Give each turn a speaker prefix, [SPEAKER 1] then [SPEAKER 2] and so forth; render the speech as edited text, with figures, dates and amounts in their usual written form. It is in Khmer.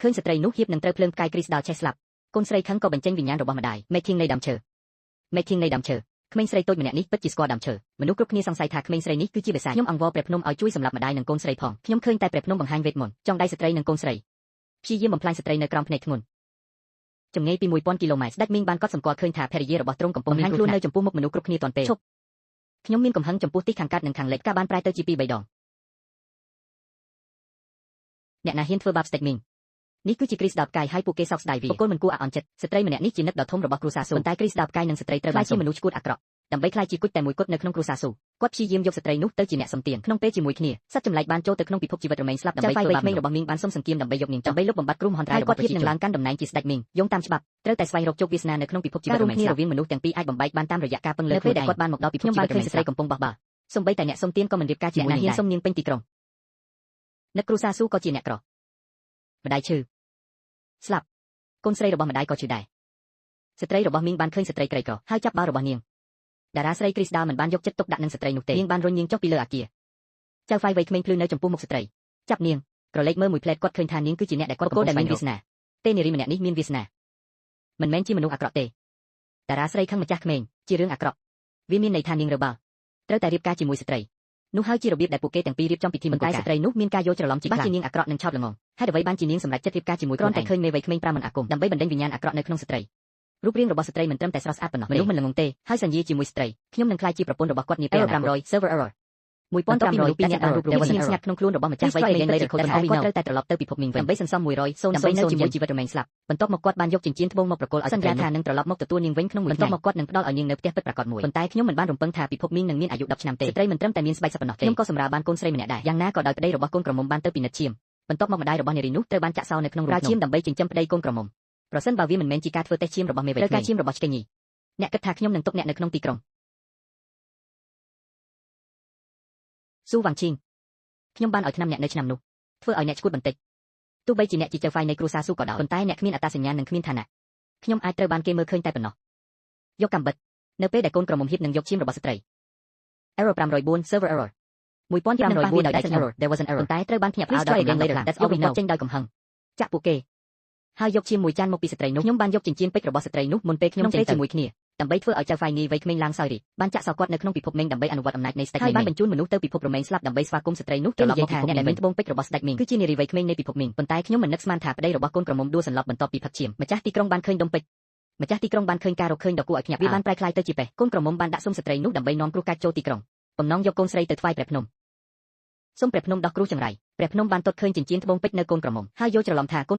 [SPEAKER 1] ឃើញស្ត្រីនោះហៀបនឹងត្រូវភ្លើងផ្កាយគ្រីស្ដាល់ឆេះស្លាប់កូនស្រីខឹងក៏បញ្ចេញវិញ្ញាណរបស់ម្ដាយ Making នៃដើមឈើ Making នៃដើមឈើក្មេងស្រីតូចម្នាក់នេះពិតជាស្គាល់ដើមឈើមនុស្សគ្រប់គ្នាសង្ស័យថាក្មេងស្រីនេះគឺជាបិសាចខ្ញុំអង្វរព្រះភ្នំឲ្យជួយសម្លាប់ម្ដាយនិងកូនស្រីផងខ្ញុំឃើញតែព្រះភ្នំបង្ហាញវេទមន្តចង់ដៃស្ត្រីនិងកូនស្រីព្យាយាមបំផ្លាញស្ត្រីនៅក្រោមភ្នែកធ្ងន់ចម្ងាយពី 1000 គីឡូម៉ែត្រស្ដេចមីងបានកត់សម្គាល់ឃើញថាភរិយារបស់ទ្រង់កំពុងហាញខ្លួននៅចំពោះមុខមនុស្សគ្រប់គ្នាទាន់ពេលឈប់ខ្ញុំមានកំហឹងចំពោះទិសខាងកើតនិងខាងលិចការបានប្រែទៅជា2-3ដងអ្នកណាហ៊ានធ្វើបាបស្ដេចមីងនេះគឺជាគ្រីស្ដាល់ផ្កាយហើយពួកគេសោកស្ដាយវាបុគ្គលមិនគួរអាក់អន់ចិត្តស្ត្រីម្នាក់នេះជានិច្ចដ៏ធំរបស់គ្រួសារស៊ូប៉ុន្តែគ្រីស្ដាល់ផ្កាយនិងស្ត្រីត្រូវបានជាមនុស្សឈួតអាក្រក់ដើម្បីខ្លាចជាគុជតែមួយគត់នៅក្នុងគ្រួសារស៊ូគាត់ព្យាយាមយកស្ត្រីនោះទៅជាអ្នកសំទានក្នុងពេលជាមួយគ្នាសត្វចម្លែកបានចូលទៅក្នុងពិភពជីវិតរមែងស្លាប់ដើម្បីធ្វើបាបក្មេងរបស់មីងបានសុំសង្កៀមដើម្បីយកនាងដើម្បីលុបបំបាត់គ្រោះមហន្តរាយរបស់ប្រជាជននឹងឡើងកាន់តំណែងជាស្ដេចមីងយោងតាមច្បាប់ត្រូវតែស្វែងរកជោគវាសនានៅក្នុងពិភពជីវិតរមែងស្លាប់រវាងមនុស្សទាំងពីរអាចបំបែកបានតាមរយៈការពឹងលើខ្លួនឯងគាត់បានមកដល់ពិភពជីវិតរមែងស្ត្រីកំពុងបោះបោសូម្បីតែអ្នកសុំទានក៏មិនរៀបការជាមួយនាងហ៊ានសុំនាងពេញទីក្រុងនឹកគ្រួសារស៊ូក៏ជាអ្នកក្រម្ដាយឈឺស្លាប់កូនស្រីរបស់ម្ដាយក៏ឈឺដែរស្ត្រីរបស់មីងបានឃើញស្ត្រីក្រីក្រហើយចាប់បាល់របស់នាងតារាស្រីគ្រីស្ដាល់មិនបានយកចិត្តទុកដាក់នឹងស្ត្រីនោះទេនាងបានរុញនាងចុះពីលើអាគារចៅហ្វាយវ័យក្មេងភ្លឺនៅចំពោះមុខស្ត្រីចាប់នាងក្រឡេកមើលមួយផ្លែតគាត់ឃើញថានាងគឺជាអ្នកដែលគាត់កំពុងតែមានវាសនាទេនារីម្នាក់នេះមានវាសនាមិនមែនជាមនុស្សអាក្រក់ទេតារាស្រីខឹងម្ចាស់ក្មេងជារឿងអាក្រក់វាមានន័យថានាងរើបាល់ត្រូវតែរៀបការជាមួយស្ត្រីនោះហើយជារបៀបដែលពួកគេទាំងពីររៀបចំពិធីមង្គលការស្ត្រីនោះមានការយល់ច្រឡំជាខ្លាំងជានាងអាក្រក់និងឆោតល្ងងហើយអ្វីបានជានាងសម្រេចចិត្តរៀបការជាមួយគ្រាន់តែឃើញមេវ័យក្មេងប្រាមិនអាគមដើម្បីបណ្ដេញវិញ្ញាណអាក្រក់នៅក្នុងស្ត្រីរូបរាងរបស់ស្ត្រីមិនត្រឹមតែស្រស់ស្អាតប៉ុណ្ណោះមនុស្សមិនល្ងងទេហើយសញ្ញាជាមួយស្ត្រីខ្ញុំនឹងក្លាយជាប្រពន្ធរបស់គាត់នាពេល500 server error 1500មនុស្សពីរនាក់បានរូបរាងស្ងៀមស្ងាត់ក្នុងខ្លួនរបស់ម្ចាស់វ័យក្មេងលេខគាត់ត្រូវតែត្រឡប់ទៅពិភពមីងវិញដើម្បីសន្សំ100ដើម្បីនៅជាមួយជីវិតរមែងស្លាប់បន្ទាប់មកគាត់បានយកចិញ្ចៀនត្បូងមកប្រគល់ឲ្យសន្យាថានឹងត្រឡប់មកទទួលនាងវិញក្នុងមួយថ្ងៃបន្ទាប់មកគាត់នឹងផ្ដល់ឲ្យនាងនៅផ្ទះពិតប្រាកដមួយប៉ុន្តែខ្ញុំមិនបានរំពឹងថាពិភពមីងនឹងមានអាយុ10ឆ្នាំទេស្ត្រីមិនត្រឹមតែមានស្បែកសប៉ុណ្ណោះទេខ្ញុំក៏សម្រាលបានកូនស្រីម្នាក់ដែរយ៉ាងណាក៏ដោយប្តីរបស់កូនក្រមុំបានទៅពិនិត្យឈាមបន្ទាប់មកម្ដាយរបស់នារីនោះត្រូវបានចាក់សោនៅក្នុងរូបឈាមដើម្បីចិញ្ចឹមប្តីកូនក្រមុំប្រសិនបើវាមិនមែនជាការធ្វើតេស្តឈាមរបស់មេវ័យត្រូវការឈាមរបស់ឆ្កេងញីអ្នកគិតថាខ្ញុំនឹងទុកអ្នកនៅក្នុងទីក្រុងស៊ូវ៉ាងឈីងខ្ញុំបានឲ្យថ្នាំអ្នកនៅឆ្នាំនោះធ្វើឲ្យអ្នកឈួតបន្តិចទោះបីជាអ្នកជាចៅហ្វាយនៃគ្រួសារស៊ូក៏ដោយប៉ុន្តែអ្នកគ្មានអត្តសញ្ញាណនិងគ្មានឋានៈខ្ញុំអាចត្រូវបានគេមើលឃើញតែប៉ុណ្ណោះយកកាំបិតនៅពេលដែលកូនក្រមុំហៀបនឹងយកឈាមរបស់ស្ត្រី error 504 server error 1504ដោយ error there was an error តែត្រូវបានភ្ញាក់ផ្អើលដោយ again later that's all we know ចេញដោយកំហឹងចាក់ពួកគេហើយយកឈាមមួយចានមកពីស្ត្រីនោះខ្ញុំបានយកចិញ្ចៀនពេជ្ររបស់ស្ត្រីនោះមុនពេលខ្ញុំចេញជាមួយគ្នាដើម្បីធ្វើឲ្យចៅហ្វាយនាយវ័យក្មេងឡើងសោយរីកបានចាក់សោគាត់នៅក្នុងពិភពមីងដើម្បីអនុវត្តអំណាចនៃស្ដេចមីងហើយបានបញ្ជូនមនុស្សទៅពិភពរមែងស្លាប់ដើម្បីស្វាគមន៍ស្ត្រីនោះគេនិយាយថាអ្នកដែលមានត្បូងពេជ្ររបស់ស្ដេចមីងគឺជានារីវ័យក្មេងនៃពិភពមីងប៉ុន្តែខ្ញុំមិននឹកស្មានថាប្តីរបស់កូនក្រមុំដួលសន្លប់បន្ទាប់ពីផឹកឈាមម្ចាស់ទីក្រុងបានឃើញដុំពេជ្រម្ចាស់ទីក្រុងបានឃើញការរកឃើញដ៏គួរឲ្យភ្ញាក់វាបានប្រែក្លាយទៅជាពេះកូនក្រមុំបានដាក់សុំស្ត្រីនោះដើម្បីនាំគ្រោះកាចចូលទីក្រុងបំណងយកកូនស្រីទៅថ្វាយព្រះភ្នំសូមព្រះភ្នំដោះគ្រោះចង្រៃព្រះភ្នំបានទតឃើញចិញ្ចៀនត្បូងពេជ្រនៅកូនក្រមុំហើយយល់ច្រឡំថាកូន